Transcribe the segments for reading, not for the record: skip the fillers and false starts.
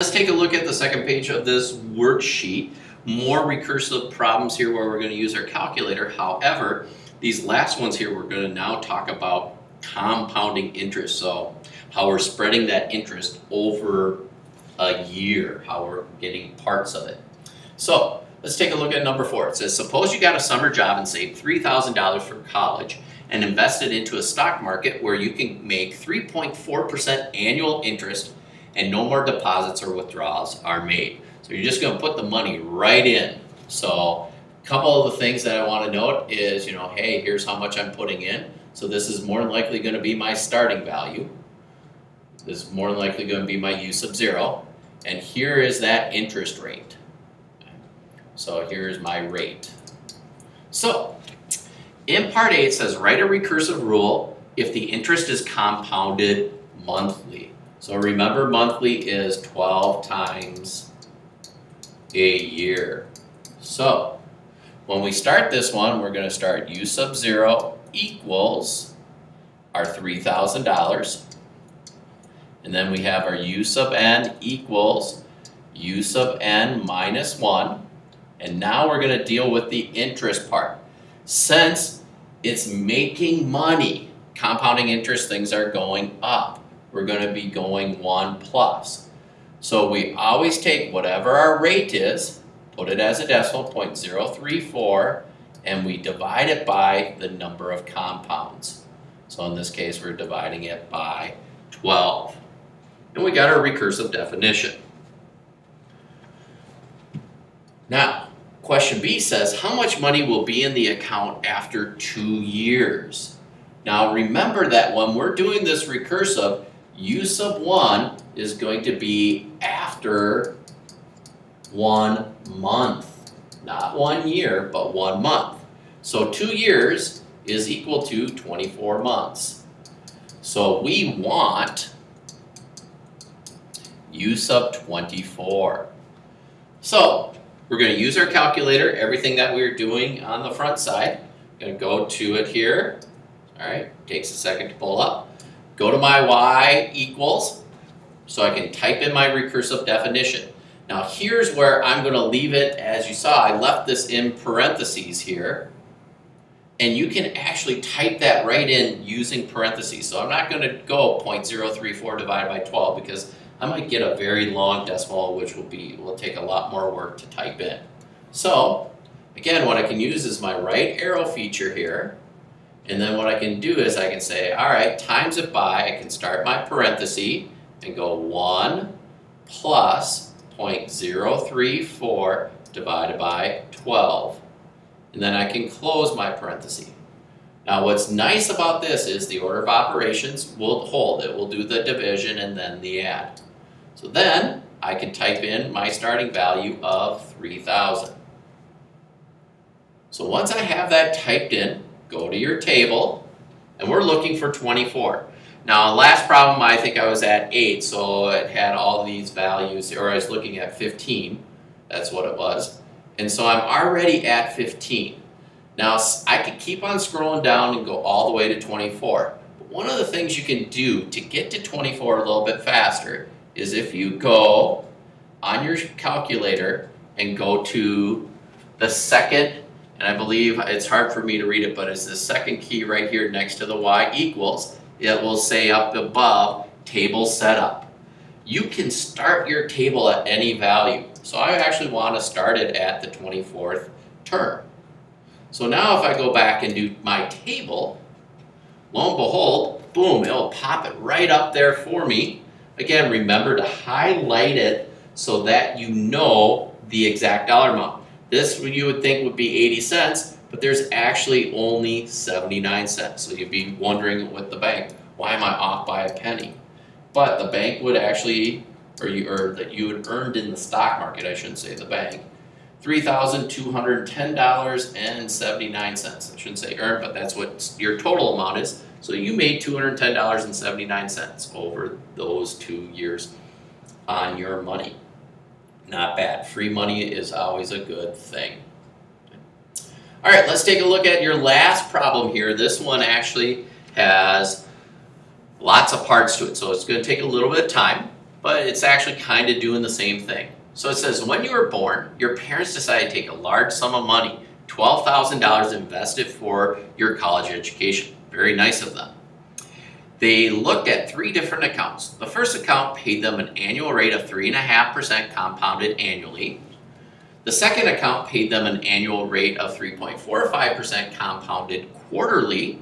Let's take a look at the second page of this worksheet. More recursive problems here where we're going to use our calculator. However, these last ones here, we're going to now talk about compounding interest. So how we're spreading that interest over a year, how we're getting parts of it. So let's take a look at number 4. It says, suppose you got a summer job and saved $3,000 for college and invested into a stock market where you can make 3.4% annual interest and no more deposits or withdrawals are made. So you're just going to put the money right in. So a couple of the things that I want to note is, hey, here's how much I'm putting in. So this is more than likely going to be my starting value. This is more than likely going to be my u sub 0. And here is that interest rate. So here's my rate. So in part A, it says write a recursive rule if the interest is compounded monthly. So remember, monthly is 12 times a year. So when we start this one, we're going to start u sub 0 equals our $3,000. And then we have our u sub n equals u sub n minus 1. And now we're going to deal with the interest part. Since it's making money, compounding interest, things are going up. We're going to be going 1 plus. So we always take whatever our rate is, put it as a decimal, 0.034, and we divide it by the number of compounds. So in this case, we're dividing it by 12. And we got our recursive definition. Now, question B says, how much money will be in the account after 2 years? Now remember that when we're doing this recursive, u sub 1 is going to be after 1 month. Not 1 year, but 1 month. So 2 years is equal to 24 months. So we want u sub 24. So we're going to use our calculator, everything that we're doing on the front side. I'm going to go to it here. All right, takes a second to pull up. Go to my y equals, so I can type in my recursive definition. Now here's where I'm going to leave it. As you saw, I left this in parentheses here. And you can actually type that right in using parentheses. So I'm not going to go 0.034 divided by 12 because I might get a very long decimal, which will take a lot more work to type in. So again, what I can use is my right arrow feature here. And then what I can do is I can say, all right, times it by, I can start my parenthesis and go 1 plus 0.034 divided by 12. And then I can close my parenthesis. Now what's nice about this is the order of operations will hold. It will do the division and then the add. So then I can type in my starting value of 3,000. So once I have that typed in, go to your table, and we're looking for 24. Now, last problem, I think I was at 8, so it had all these values, or I was looking at 15. That's what it was. And so I'm already at 15. Now, I could keep on scrolling down and go all the way to 24. But one of the things you can do to get to 24 a little bit faster is if you go on your calculator and go to the second, and I believe it's hard for me to read it, but it's the second key right here next to the y equals. It will say up above, table setup. You can start your table at any value. So I actually want to start it at the 24th term. So now if I go back and do my table, lo and behold, boom, it'll pop it right up there for me. Again, remember to highlight it so that you know the exact dollar amount. This you would think would be 80 cents, but there's actually only 79 cents. So you'd be wondering with the bank, why am I off by a penny? But the bank would actually, that you had earned in the stock market, I shouldn't say the bank, $3,210.79. I shouldn't say earned, but that's what your total amount is. So you made $210.79 over those 2 years on your money. Not bad. Free money is always a good thing. All right, let's take a look at your last problem here. This one actually has lots of parts to it, so it's going to take a little bit of time. but it's actually kind of doing the same thing. So it says, when you were born, your parents decided to take a large sum of money, $12,000, invested for your college education. Very nice of them. They looked at 3 different accounts. The first account paid them an annual rate of 3.5% compounded annually. The second account paid them an annual rate of 3.45% compounded quarterly.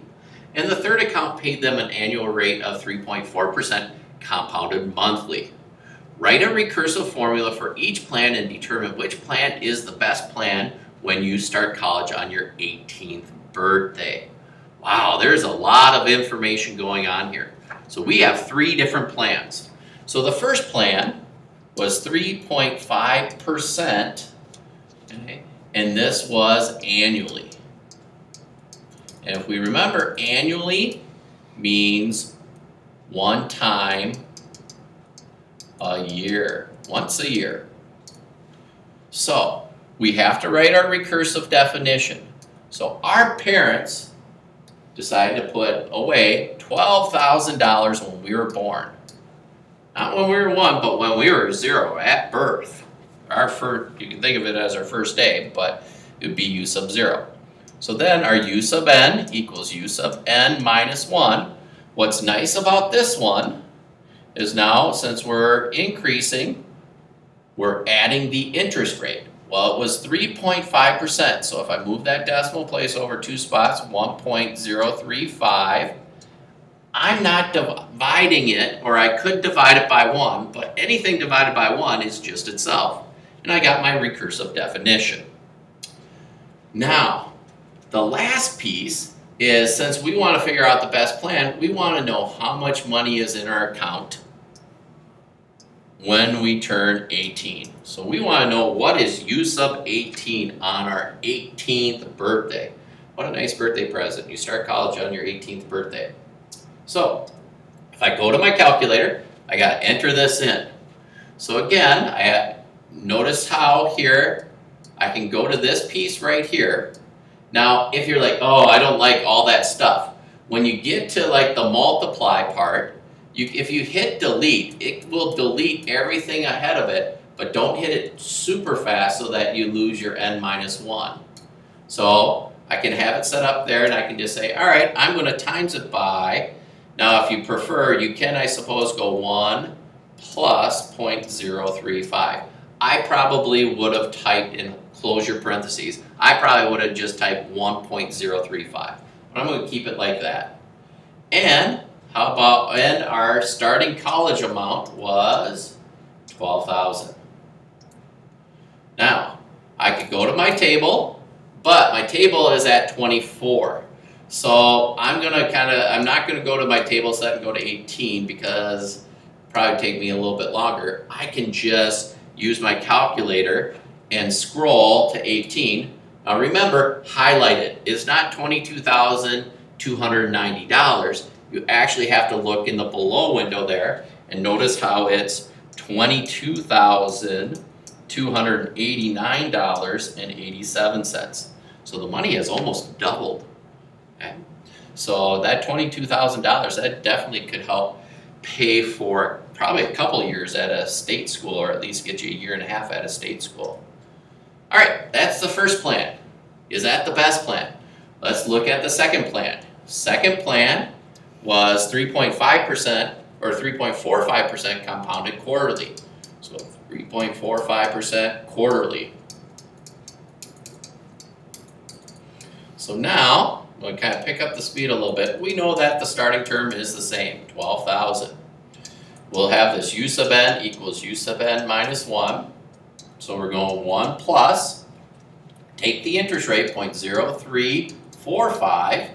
And the third account paid them an annual rate of 3.4% compounded monthly. Write a recursive formula for each plan and determine which plan is the best plan when you start college on your 18th birthday. Wow, there's a lot of information going on here. So we have 3 different plans. So the first plan was 3.5%, okay, and this was annually. And if we remember, annually means one time a year, once a year. So we have to write our recursive definition. So our parents decided to put away $12,000 when we were born. Not when we were 1, but when we were 0 at birth. Our first, you can think of it as our first day, but it would be u sub 0. So then our u sub n equals u sub n minus 1. What's nice about this one is now, since we're increasing, we're adding the interest rate. Well, it was 3.5%, so if I move that decimal place over 2 spots, 1.035, I'm not dividing it, or I could divide it by 1, but anything divided by 1 is just itself. And I got my recursive definition. Now, the last piece is, since we want to figure out the best plan, we want to know how much money is in our account when we turn 18. So we want to know, what is u sub 18 on our 18th birthday. What a nice birthday present. You start college on your 18th birthday. So if I go to my calculator, I got to enter this in. So again, notice how here I can go to this piece right here. Now, if you're like, oh, I don't like all that stuff, when you get to like the multiply part, if you hit delete, it will delete everything ahead of it, but don't hit it super fast so that you lose your n minus 1. So I can have it set up there, and I can just say, all right, I'm going to times it by, now if you prefer, you can, I suppose, go 1 plus 0.035. I probably would have typed in, close your parentheses, I probably would have just typed 1.035. But I'm going to keep it like that. And how about, and our starting college amount was $12,000. Now, I could go to my table, but my table is at 24. So I'm not gonna go to my table set and go to 18 because it'll probably take me a little bit longer. I can just use my calculator and scroll to 18. Now remember, highlight it. It's not $22,290. You actually have to look in the below window there and notice how it's $22,289.87. So the money has almost doubled. Okay? So that $22,000, that definitely could help pay for probably a couple years at a state school, or at least get you a year and a half at a state school. All right, that's the first plan. Is that the best plan? Let's look at the second plan. Second plan was 3.5% or 3.45% compounded quarterly. So 3.45% quarterly. So now, I'm going to kind of pick up the speed a little bit. We know that the starting term is the same, 12,000. We'll have this u sub n equals u sub n minus 1. So we're going 1 plus, take the interest rate, 0.0345.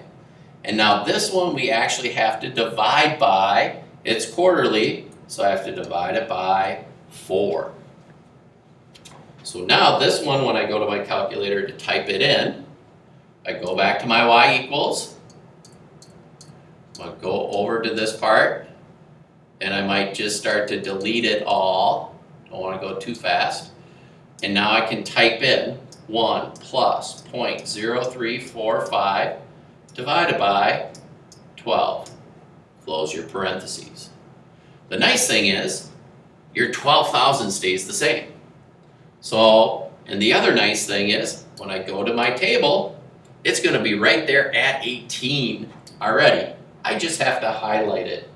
And now this one we actually have to divide by, it's quarterly, so I have to divide it by 4. So now this one, when I go to my calculator to type it in, I go back to my y equals, I'll go over to this part, and I might just start to delete it all. Don't want to go too fast. And now I can type in 1 plus 0.0345 divided by 12. Close your parentheses. The nice thing is, your 12,000 stays the same. So, and the other nice thing is, when I go to my table, it's going to be right there at 18 already. I just have to highlight it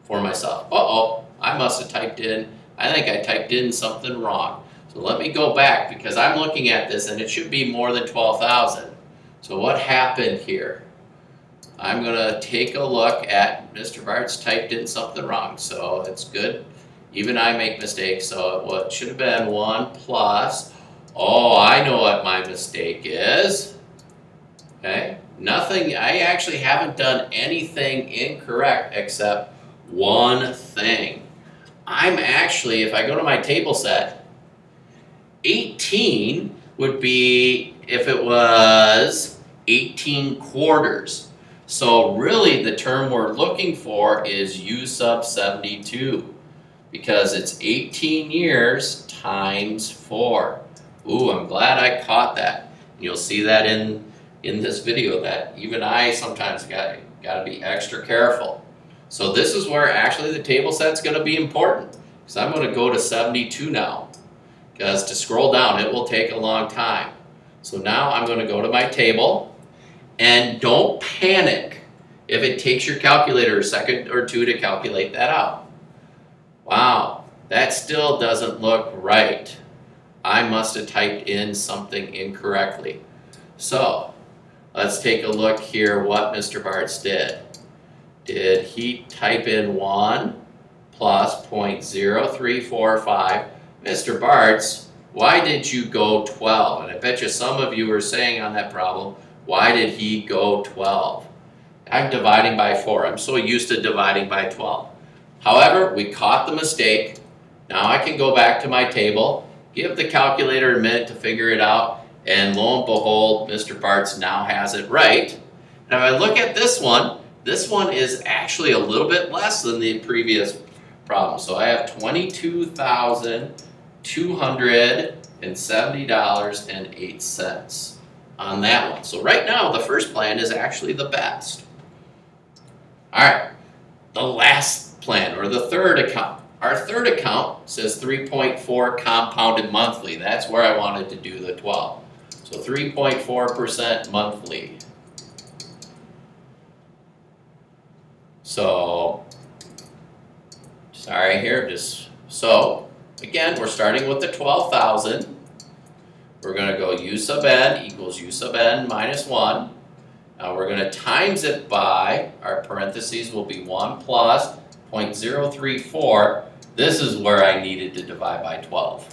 for myself. Uh-oh, I must have typed in, I think I typed in something wrong. So let me go back because I'm looking at this and it should be more than 12,000. So what happened here? I'm going to take a look at Mr. Bart's typed in something wrong. So it's good. Even I make mistakes. So what should have been 1 plus. Oh, I know what my mistake is. Okay. Nothing. I actually haven't done anything incorrect except one thing. I'm actually, if I go to my table set, 18 would be if it was 18 quarters. So really the term we're looking for is U sub 72 because it's 18 years times 4. Ooh, I'm glad I caught that. You'll see that in this video that even I sometimes got to be extra careful. So this is where actually the table set's going to be important because I'm going to go to 72 now because to scroll down it will take a long time. So now I'm going to go to my table and don't panic if it takes your calculator a second or two to calculate that out. Wow, that still doesn't look right. I must have typed in something incorrectly. So let's take a look here what Mr. Bart's did. Did he type in 1 plus 0.0345? Mr. Bart's, why did you go 12? And I bet you some of you are saying on that problem, why did he go 12? I'm dividing by 4. I'm so used to dividing by 12. However, we caught the mistake. Now I can go back to my table, give the calculator a minute to figure it out, and lo and behold, Mr. Bart's now has it right. Now if I look at this one is actually a little bit less than the previous problem. So I have $22,270.08 on that one. So right now, the first plan is actually the best. All right, the last plan, or the third account. Our third account says 3.4 compounded monthly. That's where I wanted to do the 12. So 3.4% monthly. So, sorry here, so again, we're starting with the 12,000. We're going to go U sub n equals U sub n minus 1. Now we're going to times it by, our parentheses will be 1 plus 0.034. This is where I needed to divide by 12.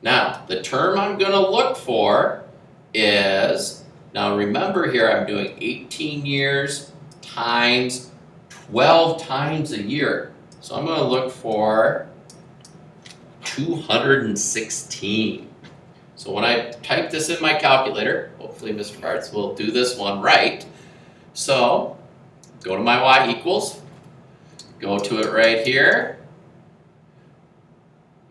Now, the term I'm going to look for is, now remember here I'm doing 18 years times 12 times a year. So I'm going to look for 216. So when I type this in my calculator, hopefully Mr. Bart's will do this one right. So go to my y equals, go to it right here.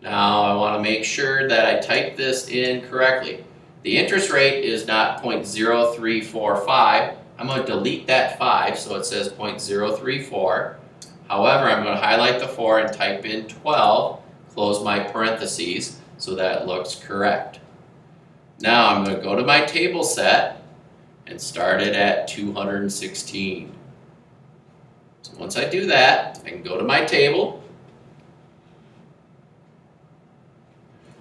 Now I want to make sure that I type this in correctly. The interest rate is not 0.0345. I'm going to delete that 5 so it says 0.034. However, I'm going to highlight the 4 and type in 12, close my parentheses so that it looks correct. Now I'm going to go to my table set and start it at 216. So once I do that, I can go to my table.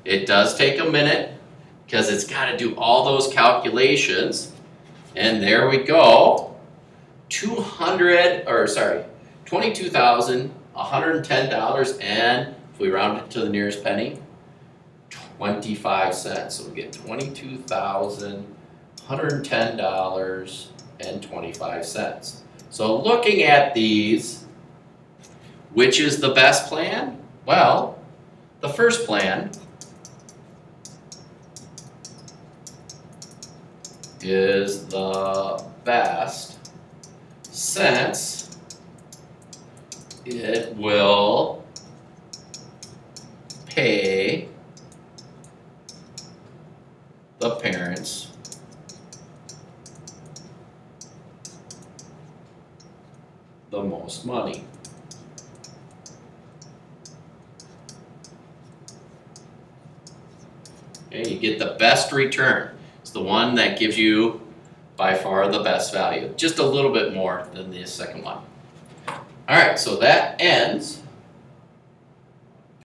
It does take a minute because it's got to do all those calculations. And there we go. $22,110, and if we round it to the nearest penny, 25 cents. So we get $22,110.25. So looking at these, which is the best plan? Well, the first plan is the best since it will pay the parents the most money. Okay, you get the best return. It's the one that gives you by far the best value. Just a little bit more than the second one. All right, so that ends